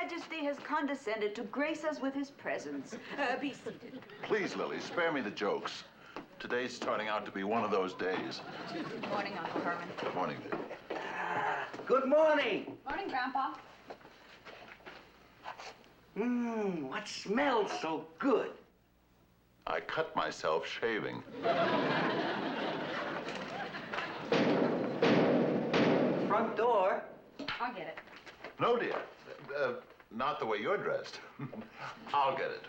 Majesty has condescended to grace us with his presence. Be seated. Please, Lily, spare me the jokes. Today's turning out to be one of those days. Good morning, Uncle Herman. Good morning, dear. Good morning. Morning, Grandpa. What smells so good? I cut myself shaving. Front door. I'll get it. No, dear. Not the way you're dressed. I'll get it.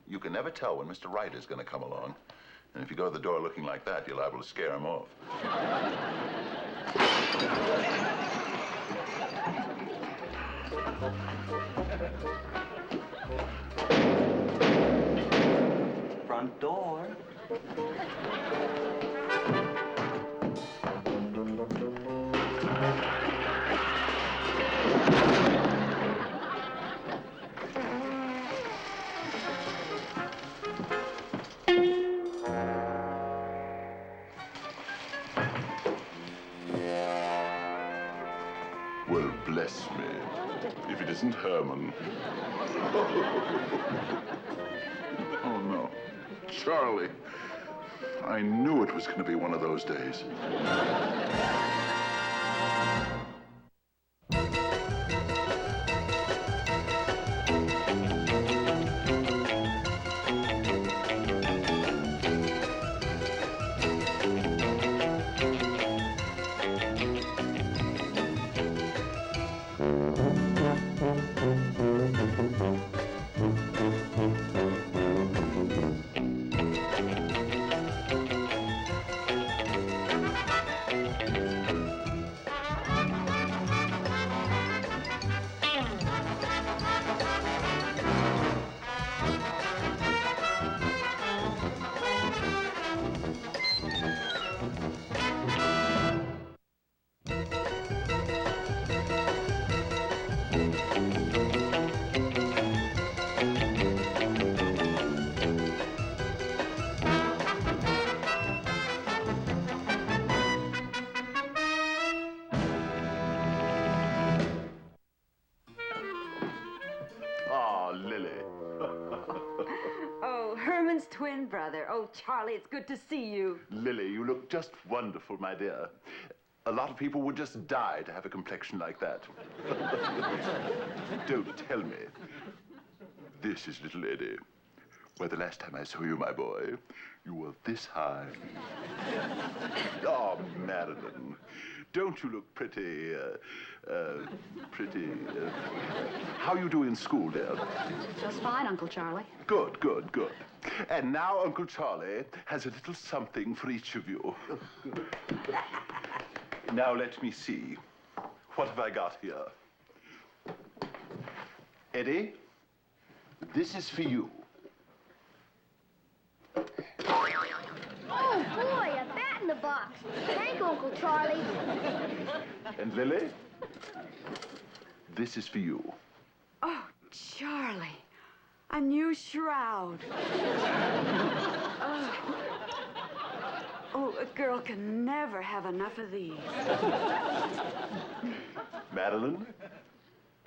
You can never tell when Mr. Wright is going to come along. And if you go to the door looking like that, you're liable to scare him off. Front door. Well, bless me, if it isn't Herman. Oh, no. Charlie. I knew it was going to be one of those days. Lily. Oh, Herman's twin brother. Oh, Charlie, it's good to see you. Lily, you look just wonderful, my dear. A lot of people would just die to have a complexion like that. Don't tell me. This is little Eddie. Why, the last time I saw you, my boy, you were this high. Oh, Marilyn, don't you look pretty, how you do in school, dear? Just fine, Uncle Charlie. Good, good, good. And now Uncle Charlie has a little something for each of you. Now let me see. What have I got here? Eddie, this is for you. Oh, boy, a bat in the box. Thank you, Uncle Charlie. And Lily, this is for you. Oh, Charlie, a new shroud. Oh, a girl can never have enough of these. Madeline,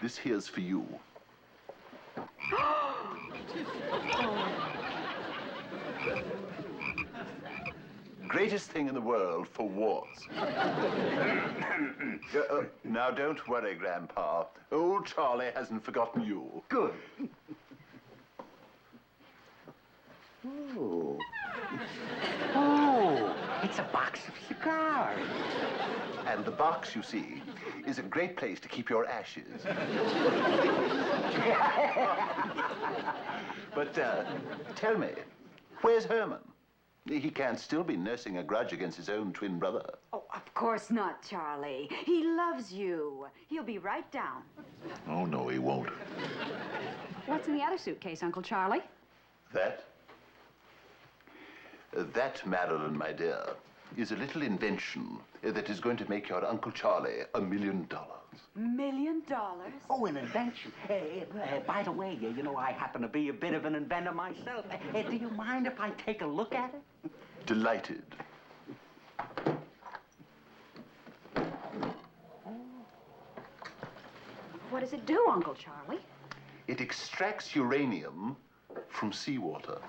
this here's for you. Greatest thing in the world for wars. Now, don't worry, Grandpa. Old Charlie hasn't forgotten you. Good. Oh. Oh, it's a box of cigars. And the box, you see, is a great place to keep your ashes. But tell me, where's Herman? He can't still be nursing a grudge against his own twin brother. Oh, of course not, Charlie. He loves you. He'll be right down. Oh, no, he won't. What's in the other suitcase, Uncle Charlie? That? That, Madeline, my dear, is a little invention that is going to make your Uncle Charlie $1 million. $1 million? Oh, an invention. By the way, you know, I happen to be a bit of an inventor myself. Do you mind if I take a look at it? Delighted. What does it do, Uncle Charlie? It extracts uranium from seawater.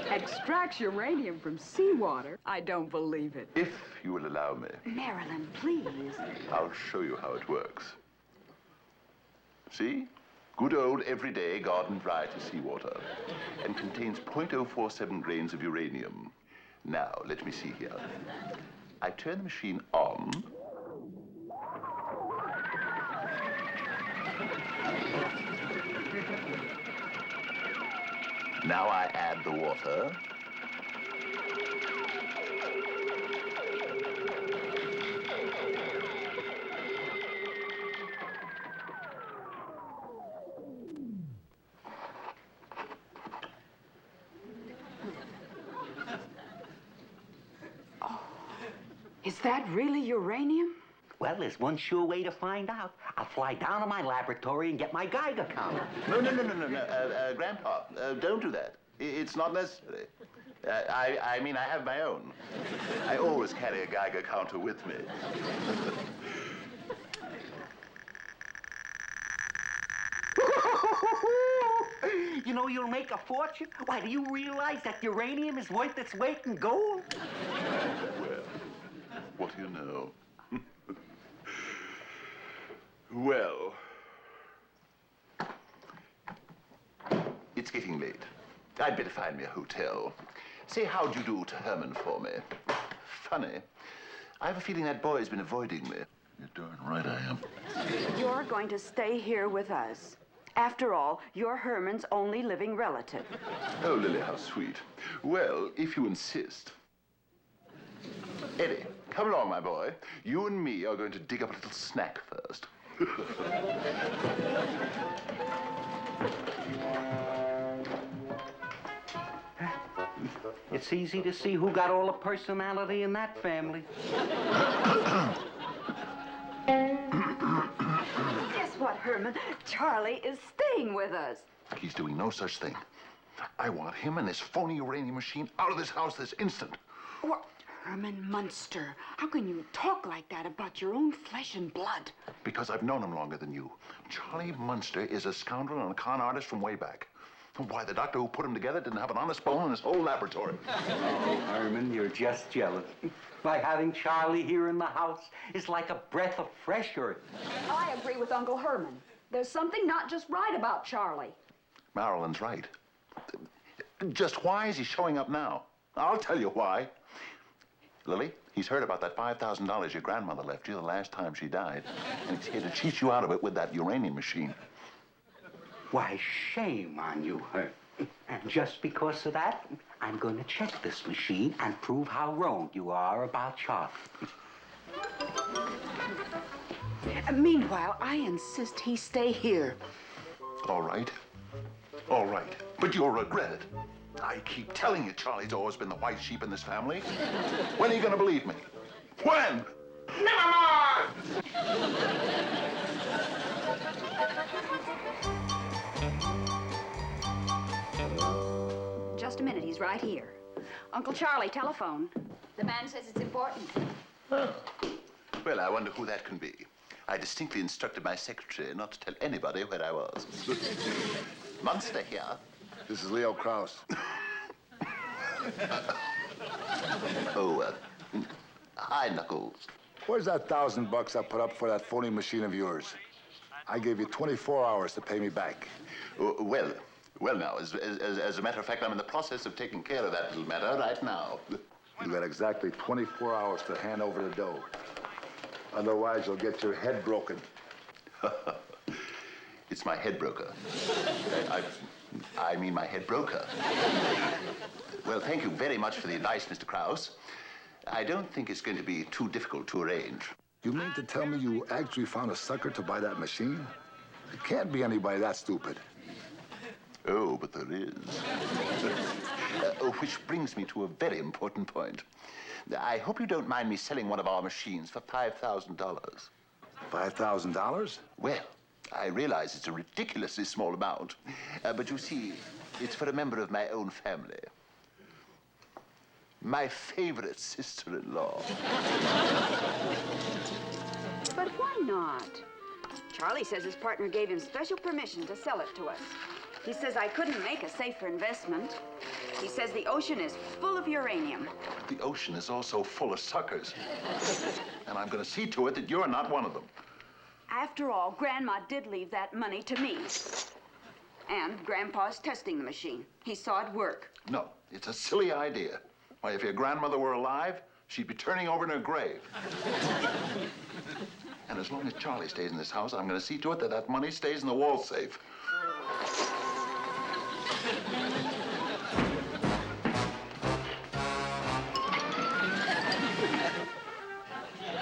Extracts uranium from seawater? I don't believe it. If you will allow me, Marilyn, please. I'll show you how it works. See? Good old everyday garden variety seawater. And contains 0.047 grains of uranium. Now, let me see here. I turn the machine on. Now I add the water. Is that really uranium? Well, there's one sure way to find out. I'll fly down to my laboratory and get my Geiger counter. No, Grandpa, don't do that. It's not necessary. I mean, I have my own. I always carry a Geiger counter with me. You know, you'll make a fortune. Why, do you realize that uranium is worth its weight in gold? Well, what do you know? Well, it's getting late. I'd better find me a hotel. Say how'd you do to Herman for me. Funny. I have a feeling that boy's been avoiding me. You're darn right I am. You're going to stay here with us. After all, you're Herman's only living relative. Oh, Lily, how sweet. Well, if you insist. Eddie, come along, my boy. You and me are going to dig up a little snack first. It's easy to see who got all the personality in that family. Guess what, Herman? Charlie is staying with us. He's doing no such thing. I want him and this phony uranium machine out of this house this instant. What? Herman Munster, how can you talk like that about your own flesh and blood? Because I've known him longer than you. Charlie Munster is a scoundrel and a con artist from way back. Why, the doctor who put him together didn't have an honest bone in his whole laboratory. Oh, Herman, you're just jealous. By having Charlie here in the house is like a breath of fresh earth. I agree with Uncle Herman. There's something not just right about Charlie. Marilyn's right. Just why is he showing up now? I'll tell you why. Lily, he's heard about that $5,000 your grandmother left you the last time she died, and he's here to cheat you out of it with that uranium machine. Why, shame on you, Herman. And just because of that, I'm going to check this machine and prove how wrong you are about Charlie. Meanwhile, I insist he stay here. All right. All right. But you'll regret it. I keep telling you Charlie's always been the white sheep in this family. When are you going to believe me? When? Never more! Just a minute, he's right here. Uncle Charlie, telephone. The man says it's important. Oh. Well, I wonder who that can be. I distinctly instructed my secretary not to tell anybody where I was. Munster here. This is Leo Krause. Hi, Knuckles. Where's that $1,000 I put up for that phony machine of yours? I gave you 24 hours to pay me back. Well, now, as a matter of fact, I'm in the process of taking care of that little matter right now. You got exactly 24 hours to hand over the dough. Otherwise, you'll get your head broken. It's my head broker. I mean my head broker. Well, thank you very much for the advice, Mr. Krause. I don't think it's going to be too difficult to arrange. You mean to tell me you actually found a sucker to buy that machine? It can't be anybody that stupid. Oh, but there is. Which brings me to a very important point. I hope you don't mind me selling one of our machines for $5,000. $5,000? Well, I realize it's a ridiculously small amount, but you see, it's for a member of my own family. My favorite sister-in-law. But why not? Charlie says his partner gave him special permission to sell it to us. He says I couldn't make a safer investment. He says the ocean is full of uranium. The ocean is also full of suckers. And I'm going to see to it that you're not one of them. After all, Grandma did leave that money to me. And Grandpa's testing the machine. He saw it work. No, it's a silly idea. Why, if your grandmother were alive, she'd be turning over in her grave. And as long as Charlie stays in this house, I'm going to see to it that that money stays in the wall safe.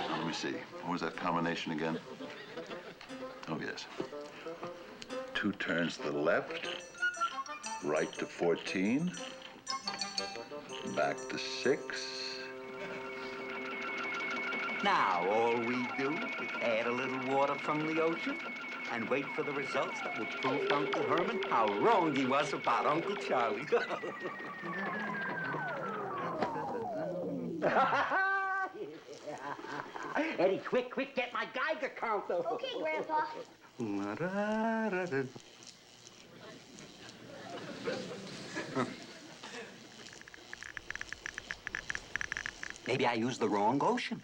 Now, let me see. What was that combination again? Oh, yes. 2 turns to the left, right to 14, back to 6. Now, all we do is add a little water from the ocean and wait for the results that will prove to Uncle Herman how wrong he was about Uncle Charlie. Eddie, quick, get my Geiger counter. Okay, Grandpa. Maybe I used the wrong ocean.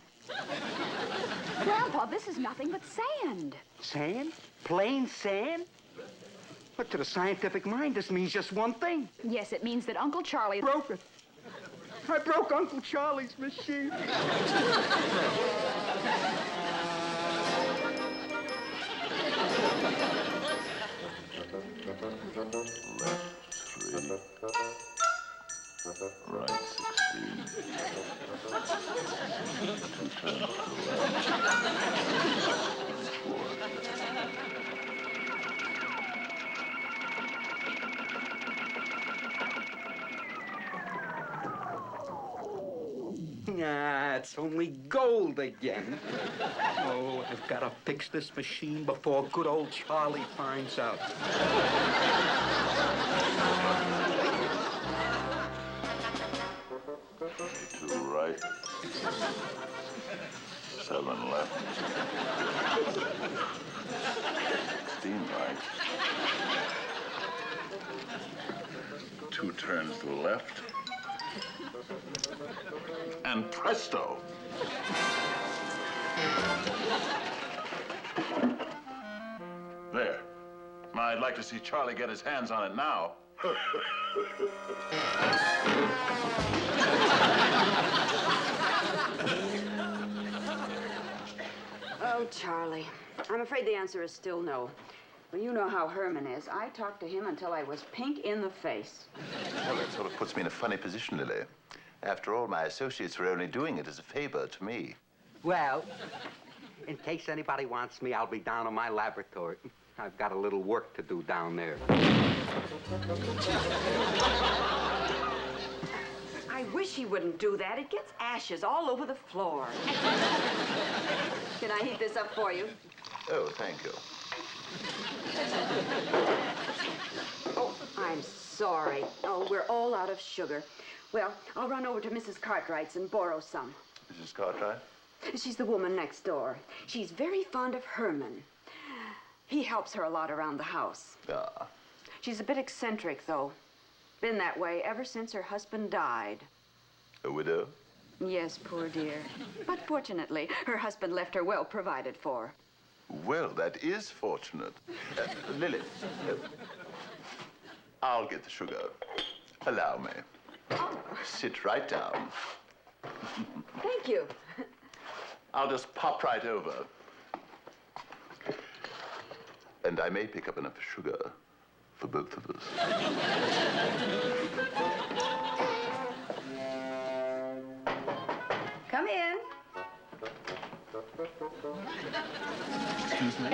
Grandpa, this is nothing but sand. Sand? Plain sand? But to the scientific mind, this means just one thing. Yes, it means that Uncle Charlie Broke it. I broke Uncle Charlie's machine. Left 3, right 16. 2 turns to the Ah, it's only gold again. Oh, I've got to fix this machine before good old Charlie finds out. 2 right, 7 left, 16 right, 2 turns to the left, and presto! There. Now, I'd like to see Charlie get his hands on it now. Oh, Charlie. I'm afraid the answer is still no. Well, you know how Herman is. I talked to him until I was pink in the face. Well, that sort of puts me in a funny position, Lily. After all, my associates were only doing it as a favor to me. Well, in case anybody wants me, I'll be down in my laboratory. I've got a little work to do down there. I wish he wouldn't do that. It gets ashes all over the floor. Can I heat this up for you? Oh, thank you. Oh, I'm sorry. Oh, we're all out of sugar. Well, I'll run over to Mrs. Cartwright's and borrow some. Mrs. Cartwright? She's the woman next door. She's very fond of Herman. He helps her a lot around the house. Ah. She's a bit eccentric, though. Been that way ever since her husband died. A widow? Yes, poor dear. But fortunately, her husband left her well provided for. Well, that is fortunate. Lily, I'll get the sugar. Allow me. Sit right down. Thank you. I'll just pop right over. And I may pick up enough sugar for both of us. Come in. Excuse me?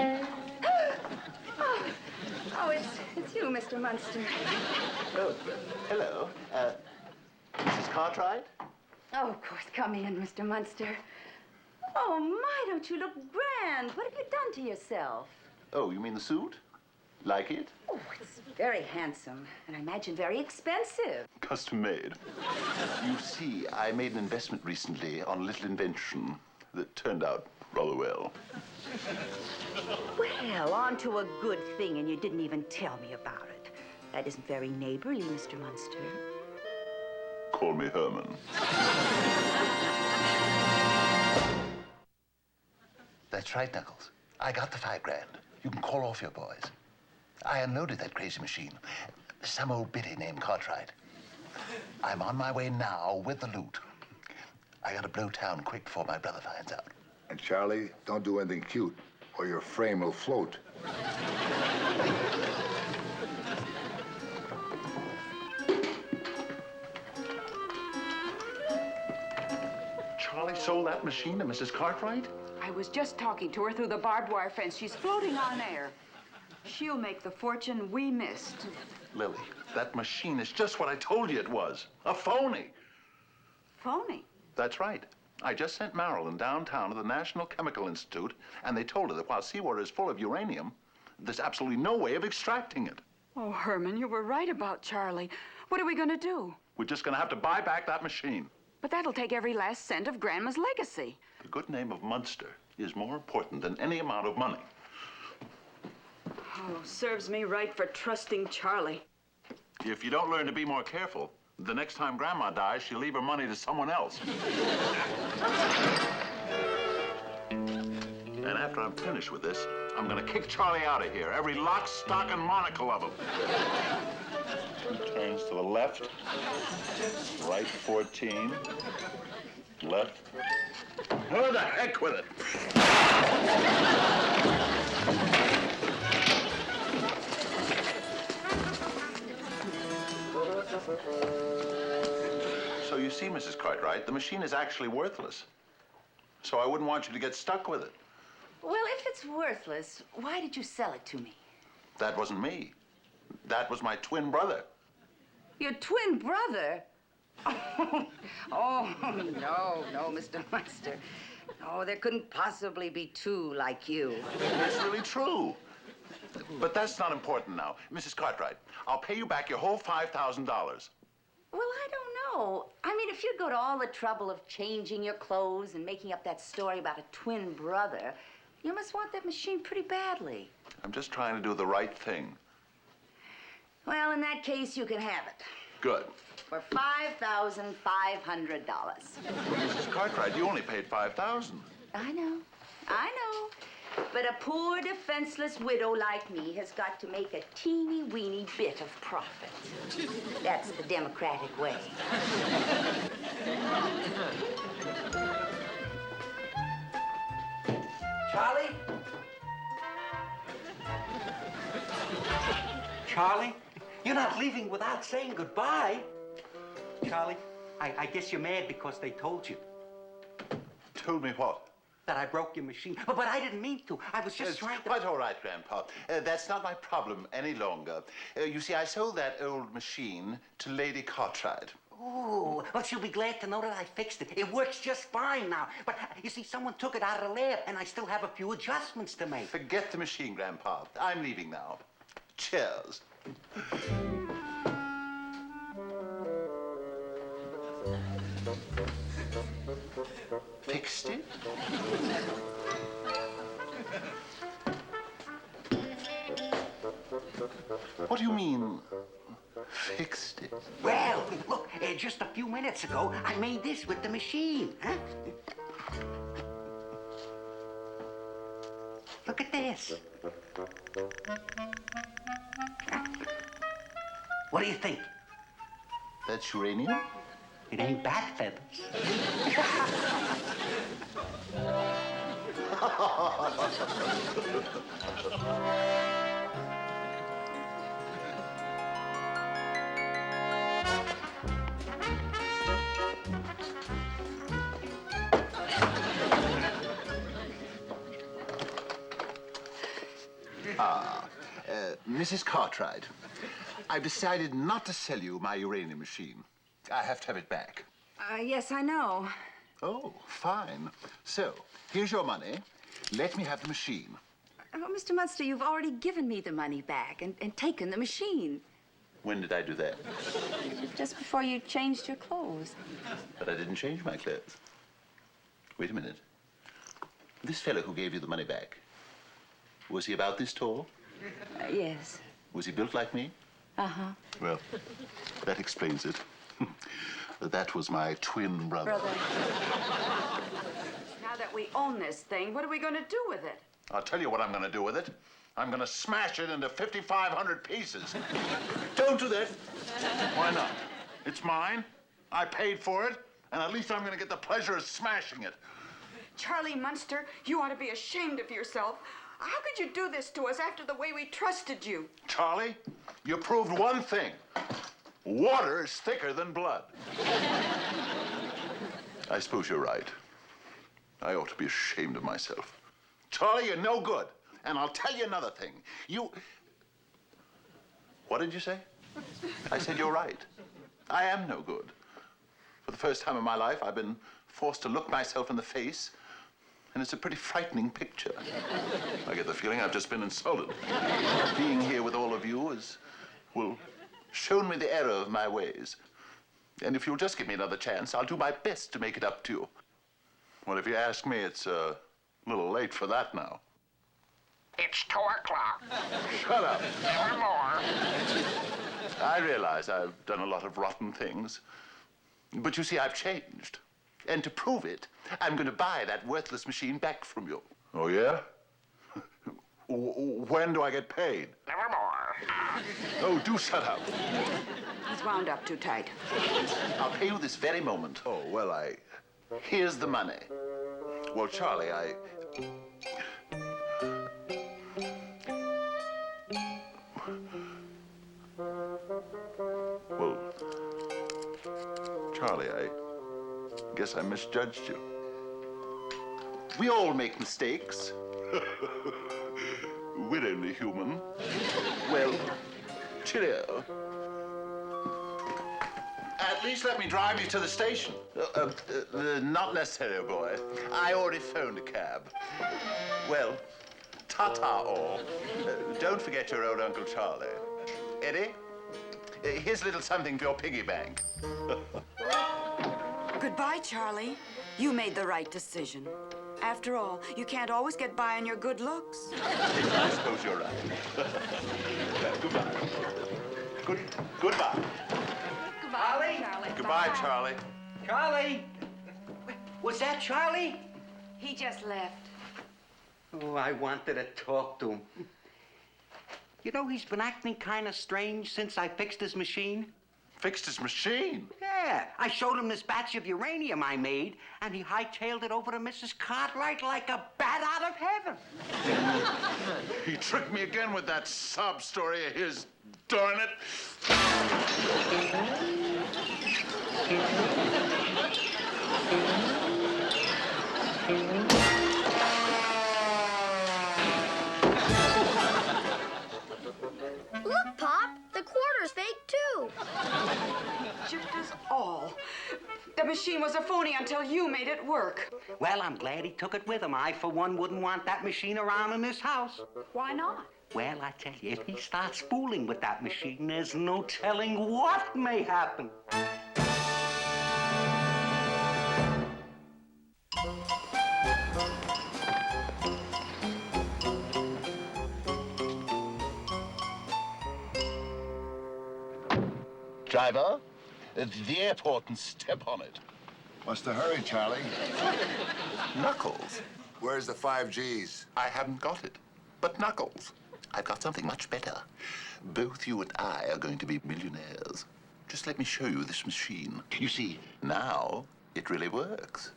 Oh, it's you, Mr. Munster. Oh, hello. Mrs. Cartwright? Oh, of course. Come in, Mr. Munster. Oh, my, don't you look grand. What have you done to yourself? Oh, you mean the suit? Like it? Oh, it's very handsome, and I imagine very expensive. Custom made. You see, I made an investment recently on a little invention. that turned out rather well. Well, on to a good thing, and you didn't even tell me about it. That isn't very neighborly, Mr. Munster. Call me Herman. That's right, Knuckles. I got the $5 grand. You can call off your boys. I unloaded that crazy machine. Some old biddy named Cartwright. I'm on my way now with the loot. I gotta blow town quick before my brother finds out. And Charlie, don't do anything cute, or your frame will float. Charlie sold that machine to Mrs. Cartwright? I was just talking to her through the barbed wire fence. She's floating on air. She'll make the fortune we missed. Lily, that machine is just what I told you it was. A phony. Phony? That's right. I just sent Marilyn downtown to the National Chemical Institute, and they told her that while seawater is full of uranium, there's absolutely no way of extracting it. Oh, Herman, you were right about Charlie. What are we going to do? We're just gonna have to buy back that machine. But that'll take every last cent of Grandma's legacy. The good name of Munster is more important than any amount of money. Oh, serves me right for trusting Charlie. If you don't learn to be more careful, the next time Grandma dies, she'll leave her money to someone else. And after I'm finished with this, I'm gonna kick Charlie out of here. Every lock, stock, and monocle of him. He turns to the left, right 14, left. Who the heck with it? So you see, Mrs. Cartwright, the machine is actually worthless. So I wouldn't want you to get stuck with it. Well, if it's worthless, why did you sell it to me? That wasn't me. That was my twin brother. Your twin brother? Oh, no, Mr. Munster. No, there couldn't possibly be two like you. It's really true. But that's not important now. Mrs. Cartwright, I'll pay you back your whole $5,000. Well, I don't know. I mean, if you go to all the trouble of changing your clothes and making up that story about a twin brother, you must want that machine pretty badly. I'm just trying to do the right thing. Well, in that case, you can have it. Good. For $5,500. Mrs. Cartwright, you only paid $5,000. I know. But a poor, defenseless widow like me has got to make a teeny-weeny bit of profit. That's the democratic way. Charlie? Charlie? You're not leaving without saying goodbye. Charlie, I guess you're mad because they told you. Told me what? That I broke your machine. But I didn't mean to. I was just trying to... Quite all right, Grandpa. That's not my problem any longer. You see, I sold that old machine to Lady Cartwright. Oh, well, she'll be glad to know that I fixed it. It works just fine now. But, you see, someone took it out of the lab, and I still have a few adjustments to make. Forget the machine, Grandpa. I'm leaving now. Cheers. Fixed it? What do you mean, fixed it? Well, look, just a few minutes ago, I made this with the machine, huh? Look at this. What do you think? That's uranium? It ain't bat feathers. Mrs. Cartwright, I've decided not to sell you my uranium machine. I have to have it back. Yes, I know. Oh, fine. So, here's your money. Let me have the machine. Oh, Mr. Munster, you've already given me the money back and taken the machine. When did I do that? Just before you changed your clothes. But I didn't change my clothes. Wait a minute. This fellow who gave you the money back, was he about this tall? Yes. Was he built like me? Uh-huh. Well, that explains it. That was my twin brother. Now that we own this thing, what are we going to do with it? I'll tell you what I'm going to do with it. I'm going to smash it into 5,500 pieces. Don't do that. Why not? It's mine. I paid for it, and at least I'm going to get the pleasure of smashing it. Charlie Munster, you ought to be ashamed of yourself. How could you do this to us after the way we trusted you? Charlie, you proved one thing. Water is thicker than blood. I suppose you're right. I ought to be ashamed of myself. Charlie, you're no good. And I'll tell you another thing. What did you say? I said you're right. I am no good. For the first time in my life, I've been forced to look myself in the face, and it's a pretty frightening picture. I get the feeling I've just been insulted. Being here with all of you will shown me the error of my ways. And if you'll just give me another chance, I'll do my best to make it up to you. Well, if you ask me, it's a little late for that now. It's 2 o'clock. Shut up. Never more. I realize I've done a lot of rotten things. But you see, I've changed. And to prove it, I'm going to buy that worthless machine back from you. Oh, yeah? When do I get paid? Never more. Oh, do shut up. He's wound up too tight. I'll pay you this very moment. Oh, well, here's the money. Well, Charlie, Well, Charlie, I guess I misjudged you. We all make mistakes. We're only human. Well, cheerio. At least let me drive you to the station. Not necessary, boy. I already phoned a cab. Well, ta-ta all. Don't forget your old Uncle Charlie. Eddie, here's a little something for your piggy bank. Goodbye, Charlie. You made the right decision. After all, you can't always get by on your good looks. I suppose you're right. Goodbye. Goodbye. Charlie? Charlie. Goodbye, Charlie. Charlie? Was that Charlie? He just left. Oh, I wanted to talk to him. You know, he's been acting kind of strange since I fixed his machine. Fixed his machine? Yeah, I showed him this batch of uranium I made, and he hightailed it over to Mrs. Cartwright like a bat out of heaven. He tricked me again with that sob story of his, darn it. Look, Pop, the quarter's fake, too. Just as all. The machine was a phony until you made it work. Well, I'm glad he took it with him. I, for one, wouldn't want that machine around in this house. Why not? Well, I tell you, if he starts fooling with that machine, there's no telling what may happen. Driver, the airport and step on it. What's the hurry, Charlie? Knuckles. Where's the 5 Gs? I haven't got it. But Knuckles, I've got something much better. Both you and I are going to be millionaires. Just let me show you this machine. You see, now it really works.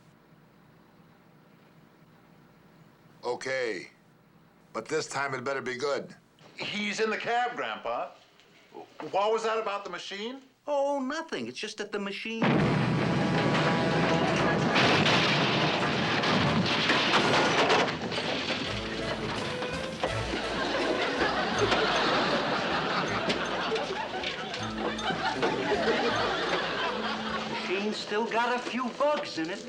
Okay. But this time it better be good. He's in the cab, Grandpa. What was that about the machine? Oh, nothing. It's just that the machine... Machine's still got a few bugs in it.